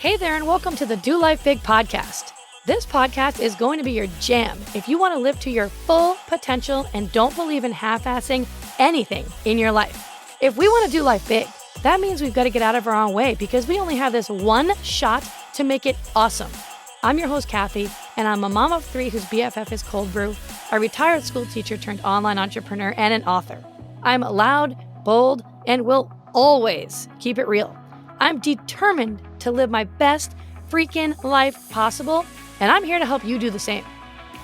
Hey there, and welcome to the Do Life Big podcast. This podcast is going to be your jam if you want to live to your full potential and don't believe in half-assing anything in your life. If we want to do life big, that means we've got to get out of our own way because we only have this one shot to make it awesome. I'm your host, Kathy, and I'm a mom of three whose BFF is cold brew, a retired school teacher turned online entrepreneur, and an author. I'm loud, bold, and will always keep it real. I'm determined to live my best freaking life possible, and I'm here to help you do the same.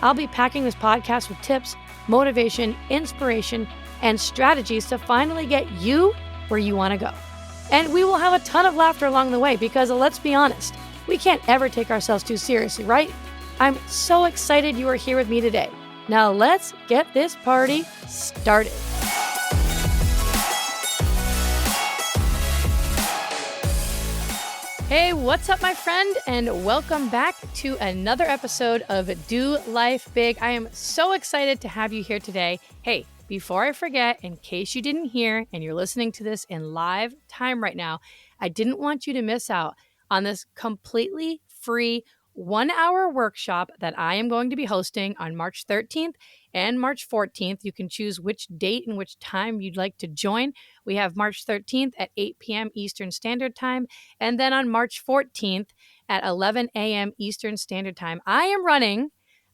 I'll be packing this podcast with tips, motivation, inspiration, and strategies to finally get you where you want to go. And we will have a ton of laughter along the way because, let's be honest, we can't ever take ourselves too seriously, right? I'm so excited you are here with me today. Now let's get this party started. Hey, what's up, my friend? And welcome back to another episode of Do Life Big. I am so excited to have you here today. Hey, before I forget, in case you didn't hear and you're listening to this in live time right now, I didn't want you to miss out on this completely free 1-hour workshop that I am going to be hosting on March 13th and March 14th. You can choose which date and which time you'd like to join. We have March 13th at 8 p.m. Eastern Standard Time, and then on March 14th at 11 a.m. Eastern Standard Time, I am running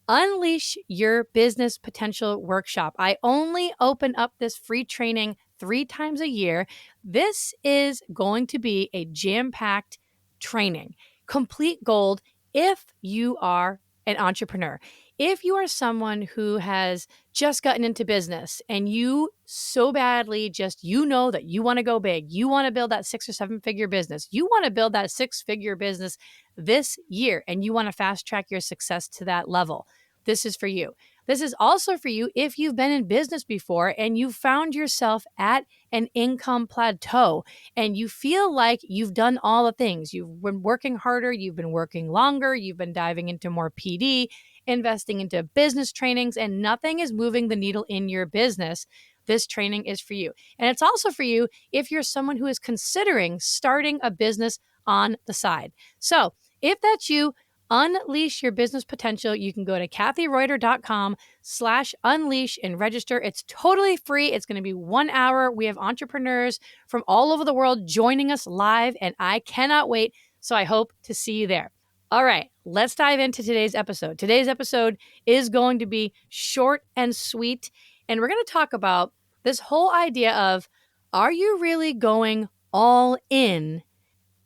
Unleash Your Business Potential Workshop. I only open up this free training 3 times a year. This is going to be a jam-packed training, complete gold if you are an entrepreneur. If you are someone who has just gotten into business and you so badly you know that you want to go big, you want to build that 6 or 7 figure business, you want to build that 6-figure business this year, and you want to fast track your success to that level, this is for you. This is also for you if you've been in business before and you found yourself at an income plateau and you feel like you've done all the things. You've been working harder, you've been working longer, you've been diving into more PD, investing into business trainings, and nothing is moving the needle in your business. This training is for you. And it's also for you if you're someone who is considering starting a business on the side. So if that's you, Unleash Your Business Potential. You can go to kathyreuter.com/unleash and register. It's totally free. It's going to be 1 hour. We have entrepreneurs from all over the world joining us live, and I cannot wait. So I hope to see you there. All right, let's dive into today's episode. Today's episode is going to be short and sweet, and we're going to talk about this whole idea of, are you really going all in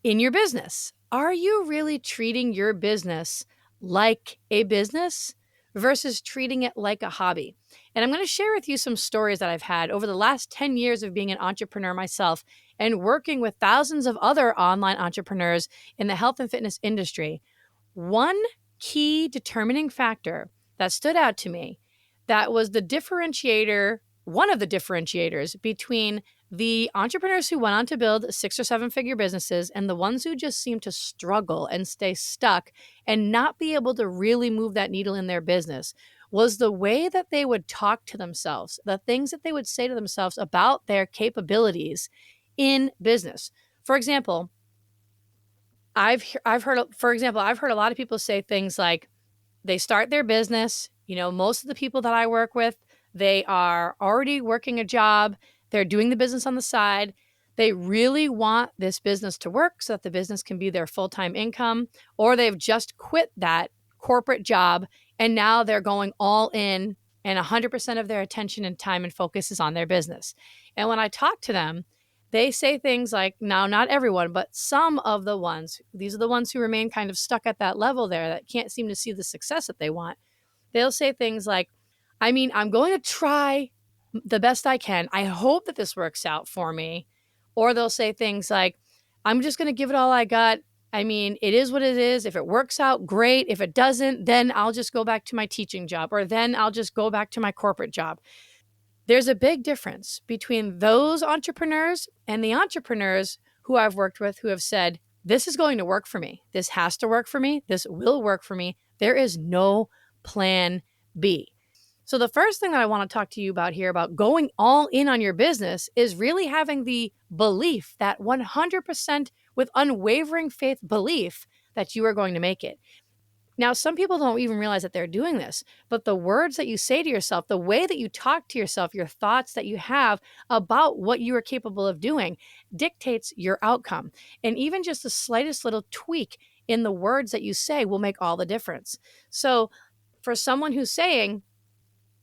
your business? Are you really treating your business like a business versus treating it like a hobby? And I'm going to share with you some stories that I've had over the last 10 years of being an entrepreneur myself and working with thousands of other online entrepreneurs in the health and fitness industry. One key determining factor that stood out to me that was the differentiator, one of the differentiators between the entrepreneurs who went on to build 6 or 7 figure businesses and the ones who just seem to struggle and stay stuck and not be able to really move that needle in their business was the way that they would talk to themselves, the things that they would say to themselves about their capabilities in business. For example, I've heard a lot of people say things like they start their business. Most of the people that I work with, they are already working a job. They're doing the business on the side. They really want this business to work so that the business can be their full-time income, or they've just quit that corporate job and now they're going all in and 100% of their attention and time and focus is on their business. And when I talk to them, they say things like, now, not everyone, but some of the ones, these are the ones who remain kind of stuck at that level there that can't seem to see the success that they want. They'll say things like, I'm going to try the best I can. I hope that this works out for me. Or they'll say things like, I'm just going to give it all I got. It is what it is. If it works out, great. If it doesn't, then I'll just go back to my teaching job, or then I'll just go back to my corporate job. There's a big difference between those entrepreneurs and the entrepreneurs who I've worked with who have said, this is going to work for me. This has to work for me. This will work for me. There is no plan B. So the first thing that I want to talk to you about here about going all in on your business is really having the belief that 100% with unwavering faith, belief that you are going to make it. Now, some people don't even realize that they're doing this, but the words that you say to yourself, the way that you talk to yourself, your thoughts that you have about what you are capable of doing dictates your outcome. And even just the slightest little tweak in the words that you say will make all the difference. So for someone who's saying,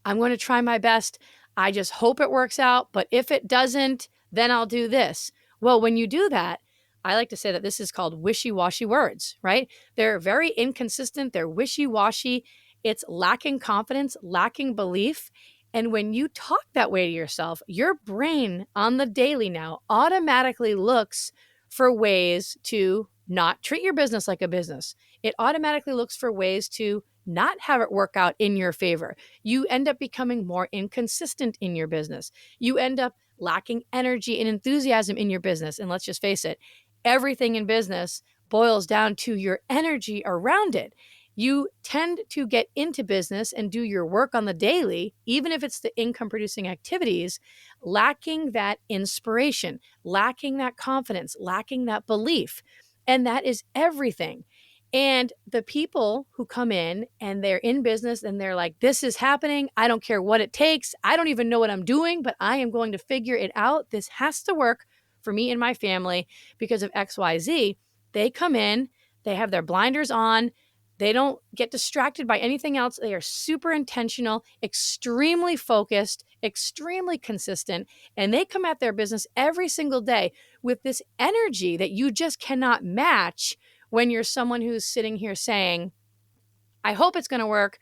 I'm going to try my best, I just hope it works out, but if it doesn't, then I'll do this. Well, when you do that, I like to say that this is called wishy-washy words, right? They're very inconsistent. They're wishy-washy. It's lacking confidence, lacking belief. And when you talk that way to yourself, your brain on the daily now automatically looks for ways to not treat your business like a business. It automatically looks for ways to not have it work out in your favor. You end up becoming more inconsistent in your business. You end up lacking energy and enthusiasm in your business. And let's just face it, everything in business boils down to your energy around it. You tend to get into business and do your work on the daily, even if it's the income producing activities, lacking that inspiration, lacking that confidence, lacking that belief. And that is everything. And the people who come in and they're in business and they're like, this is happening. I don't care what it takes. I don't even know what I'm doing, but I am going to figure it out. This has to work for me and my family because of XYZ. They come in, they have their blinders on. They don't get distracted by anything else. They are super intentional, extremely focused, extremely consistent, and they come at their business every single day with this energy that you just cannot match when you're someone who's sitting here saying, I hope it's going to work.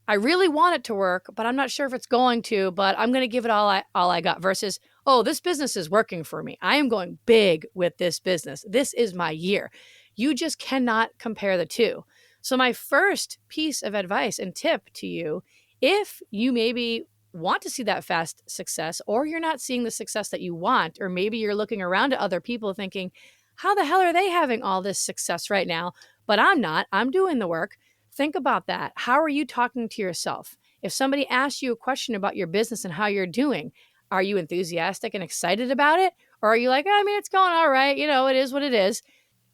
I really want it to work, but I'm not sure if it's going to, but I'm going to give it all I got versus, oh, this business is working for me. I am going big with this business. This is my year. You just cannot compare the two. So my first piece of advice and tip to you, if you maybe want to see that fast success or you're not seeing the success that you want, or maybe you're looking around at other people thinking, how the hell are they having all this success right now? But I'm not. I'm doing the work. Think about that. How are you talking to yourself? If somebody asks you a question about your business and how you're doing, are you enthusiastic and excited about it? Or are you like, I mean, it's going all right. You know, it is what it is.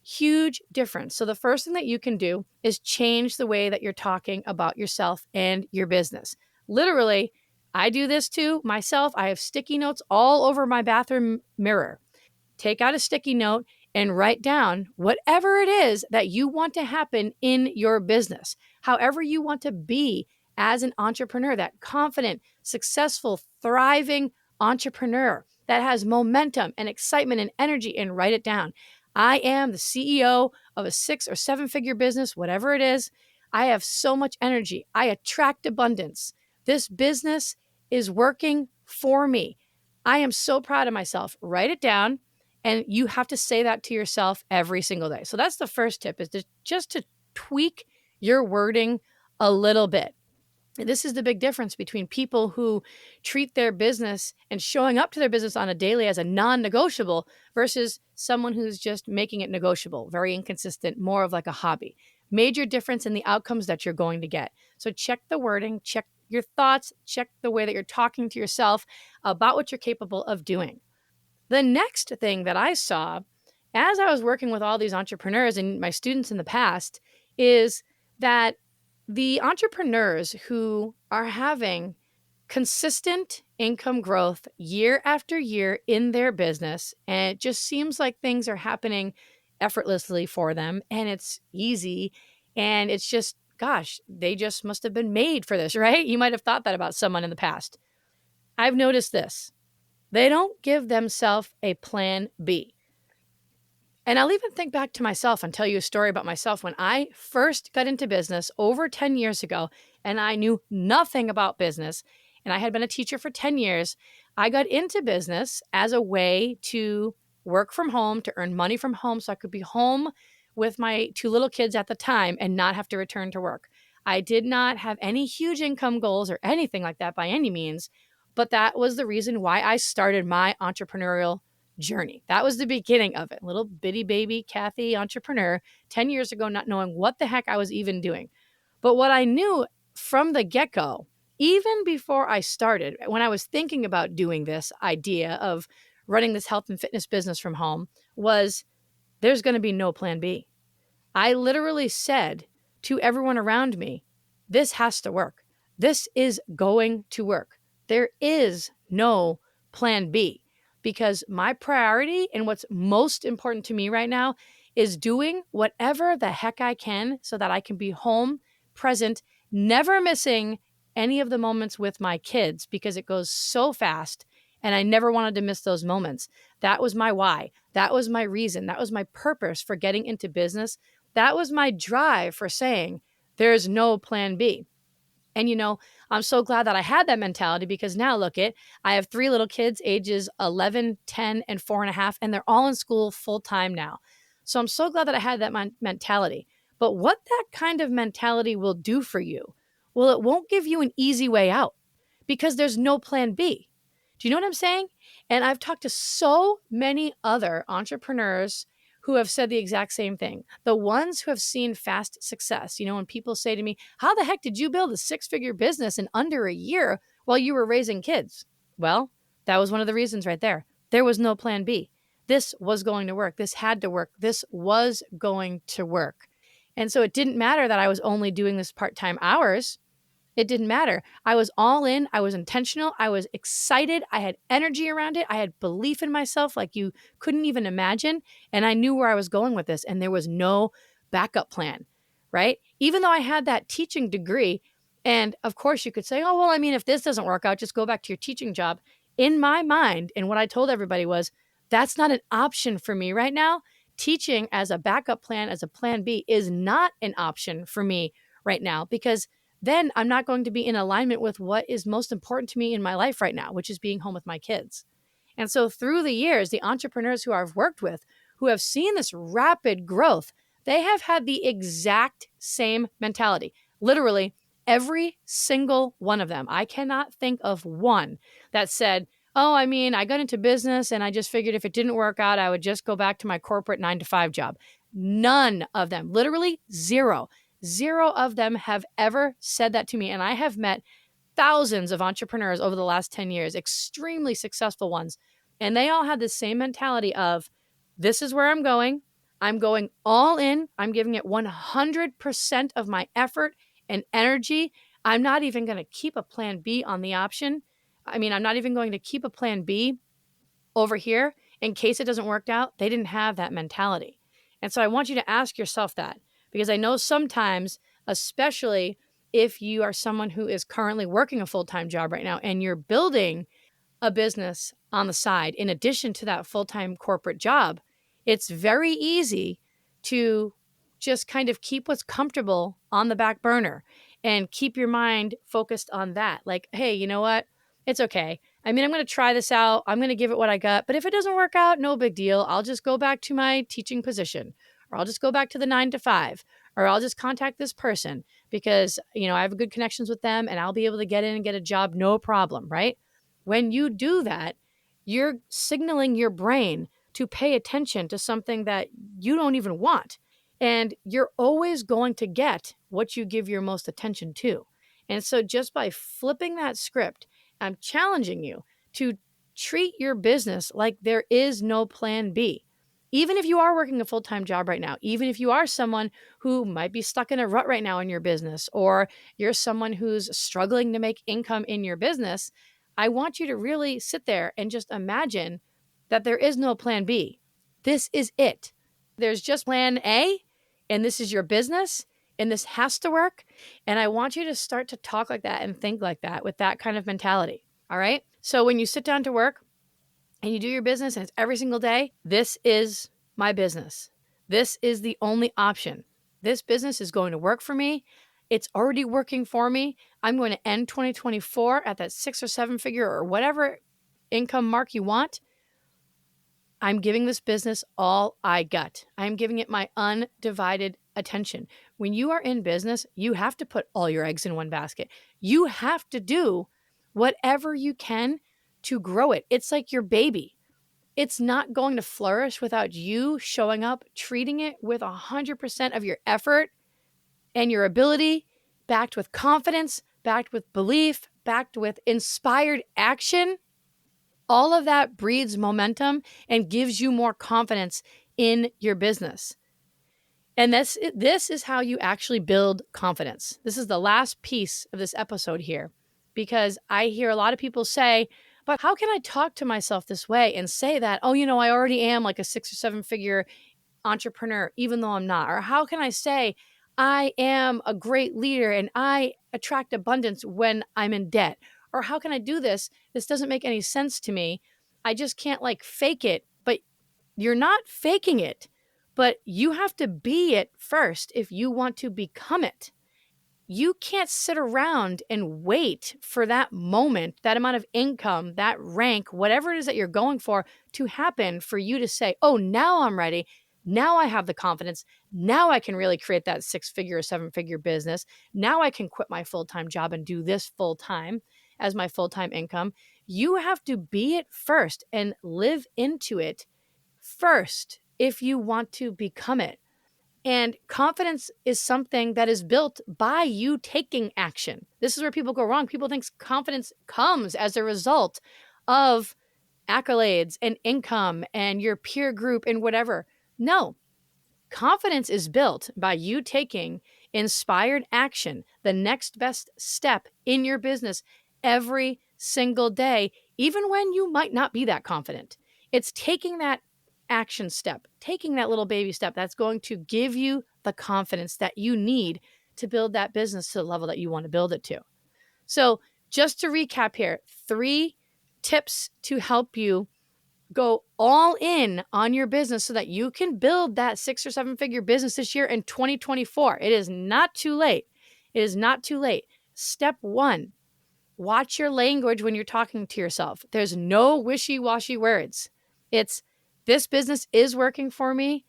Huge difference. So the first thing that you can do is change the way that you're talking about yourself and your business. Literally, I do this too myself. I have sticky notes all over my bathroom mirror. Take out a sticky note and write down whatever it is that you want to happen in your business, however you want to be as an entrepreneur, that confident, successful, thriving entrepreneur that has momentum and excitement and energy, and write it down. I am the CEO of a 6 or 7 figure business, whatever it is. I have so much energy. I attract abundance. This business is working for me. I am so proud of myself. Write it down. And you have to say that to yourself every single day. So that's the first tip, is just to tweak your wording a little bit. This is the big difference between people who treat their business and showing up to their business on a daily as a non-negotiable versus someone who's just making it negotiable, very inconsistent, more of like a hobby. Major difference in the outcomes that you're going to get. So check the wording, check your thoughts, check the way that you're talking to yourself about what you're capable of doing. The next thing that I saw as I was working with all these entrepreneurs and my students in the past is that the entrepreneurs who are having consistent income growth year after year in their business, and it just seems like things are happening effortlessly for them and it's easy and it's just, gosh, they just must have been made for this, right? You might have thought that about someone in the past. I've noticed this. They don't give themselves a plan B. And I'll even think back to myself and tell you a story about myself when I first got into business over 10 years ago, and I knew nothing about business, and I had been a teacher for 10 years. I got into business as a way to work from home, to earn money from home, so I could be home with my 2 little kids at the time and not have to return to work. I did not have any huge income goals or anything like that by any means, but that was the reason why I started my entrepreneurial journey. That was the beginning of it. Little bitty baby Kathy entrepreneur 10 years ago, not knowing what the heck I was even doing. But what I knew from the get-go, even before I started, when I was thinking about doing this idea of running this health and fitness business from home, was there's going to be no plan B. I literally said to everyone around me, this has to work. This is going to work. There is no plan B, because my priority and what's most important to me right now is doing whatever the heck I can so that I can be home, present, never missing any of the moments with my kids, because it goes so fast and I never wanted to miss those moments. That was my why. That was my reason. That was my purpose for getting into business. That was my drive for saying there's no plan B. And, I'm so glad that I had that mentality, because now look I have 3 little kids, ages 11, 10, and 4.5, and they're all in school full time now. So I'm so glad that I had that mentality. But what that kind of mentality will do for you, well, it won't give you an easy way out, because there's no plan B. Do you know what I'm saying? And I've talked to so many other entrepreneurs who have said the exact same thing. The ones who have seen fast success. When people say to me, how the heck did you build a 6-figure business in under a year while you were raising kids? Well, that was one of the reasons right there. There was no plan B. This was going to work. This had to work. This was going to work. And so it didn't matter that I was only doing this part-time hours. It didn't matter. I was all in. I was intentional. I was excited. I had energy around it. I had belief in myself like you couldn't even imagine. And I knew where I was going with this. And there was no backup plan, right? Even though I had that teaching degree. And of course you could say, oh, well, if this doesn't work out, just go back to your teaching job. In my mind, and what I told everybody was, that's not an option for me right now. Teaching as a backup plan, as a plan B, is not an option for me right now, because then I'm not going to be in alignment with what is most important to me in my life right now, which is being home with my kids. And so through the years, the entrepreneurs who I've worked with, who have seen this rapid growth, they have had the exact same mentality. Literally every single one of them. I cannot think of one that said, oh, I got into business and I just figured if it didn't work out, I would just go back to my corporate 9-to-5 job. None of them, literally zero. Zero of them have ever said that to me. And I have met thousands of entrepreneurs over the last 10 years, extremely successful ones. And they all had the same mentality of, this is where I'm going. I'm going all in. I'm giving it 100% of my effort and energy. I'm not even going to keep a plan B on the option. I'm not even going to keep a plan B over here in case it doesn't work out. They didn't have that mentality. And so I want you to ask yourself that. Because I know sometimes, especially if you are someone who is currently working a full-time job right now and you're building a business on the side in addition to that full-time corporate job, it's very easy to just kind of keep what's comfortable on the back burner and keep your mind focused on that. Like, hey, you know what? It's okay. I'm going to try this out. I'm going to give it what I got. But if it doesn't work out, no big deal. I'll just go back to my teaching position. Or I'll just go back to the 9-to-5, or I'll just contact this person because, I have good connections with them and I'll be able to get in and get a job, no problem, right? When you do that, you're signaling your brain to pay attention to something that you don't even want. And you're always going to get what you give your most attention to. And so just by flipping that script, I'm challenging you to treat your business like there is no plan B. Even if you are working a full-time job right now, even if you are someone who might be stuck in a rut right now in your business, or you're someone who's struggling to make income in your business, I want you to really sit there and just imagine that there is no plan B. This is it. There's just plan A, and this is your business, and this has to work. And I want you to start to talk like that and think like that with that kind of mentality. All right? So when you sit down to work, and you do your business and it's every single day, this is my business. This is the only option. This business is going to work for me. It's already working for me. I'm going to end 2024 at that 6 or 7 figure or whatever income mark you want. I'm giving this business all I got. I'm giving it my undivided attention. When you are in business, you have to put all your eggs in one basket. You have to do whatever you can to grow it. It's like your baby. It's not going to flourish without you showing up, treating it with 100% of your effort and your ability, backed with confidence, backed with belief, backed with inspired action. All of that breeds momentum and gives you more confidence in your business. And this is how you actually build confidence. This is the last piece of this episode here, because I hear a lot of people say, but how can I talk to myself this way and say that, oh, I already am like a 6 or 7 figure entrepreneur, even though I'm not? Or how can I say I am a great leader and I attract abundance when I'm in debt? Or how can I do this? This doesn't make any sense to me. I just can't like fake it. But you're not faking it, but you have to be it first if you want to become it. You can't sit around and wait for that moment, that amount of income, that rank, whatever it is that you're going for to happen for you to say, oh, now I'm ready. Now I have the confidence. Now I can really create that 6-figure or 7-figure business. Now I can quit my full-time job and do this full-time as my full-time income. You have to be it first and live into it first if you want to become it. And confidence is something that is built by you taking action. This is where people go wrong. People think confidence comes as a result of accolades and income and your peer group and whatever. No, confidence is built by you taking inspired action, the next best step in your business every single day, even when you might not be that confident. It's taking that action step, taking that little baby step that's going to give you the confidence that you need to build that business to the level that you want to build it to. So just to recap here, 3 tips to help you go all in on your business so that you can build that 6 or 7 figure business this year in 2024. It is not too late. It is not too late. Step 1, watch your language when you're talking to yourself. There's no wishy-washy words. It's, this business is working for me.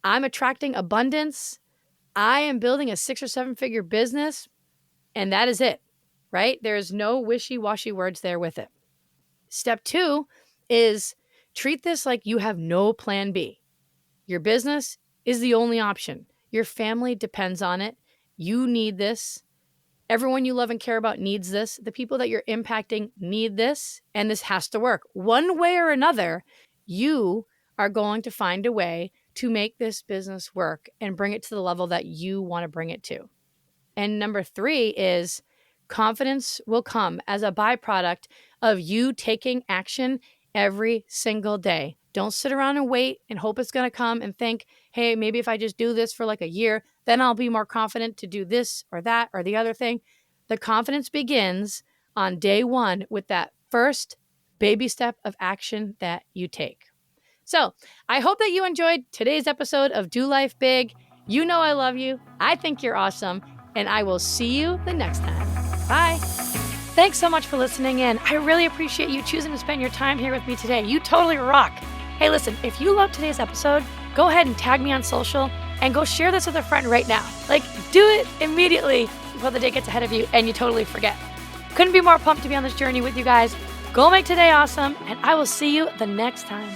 I'm attracting abundance. I am building a 6 or 7 figure business. And that is it, right? There's no wishy-washy words there with it. Step 2 is treat this like you have no plan B. Your business is the only option. Your family depends on it. You need this. Everyone you love and care about needs this. The people that you're impacting need this. And this has to work. One way or another, you are going to find a way to make this business work and bring it to the level that you want to bring it to. And number 3 is confidence will come as a byproduct of you taking action every single day. Don't sit around and wait and hope it's going to come and think, hey, maybe if I just do this for like a year, then I'll be more confident to do this or that or the other thing. The confidence begins on day 1 with that first baby step of action that you take. So I hope that you enjoyed today's episode of Do Life Big. You know I love you. I think you're awesome. And I will see you the next time. Bye. Thanks so much for listening in. I really appreciate you choosing to spend your time here with me today. You totally rock. Hey, listen, if you loved today's episode, go ahead and tag me on social and go share this with a friend right now. Like, do it immediately before the day gets ahead of you and you totally forget. Couldn't be more pumped to be on this journey with you guys. Go make today awesome, and I will see you the next time.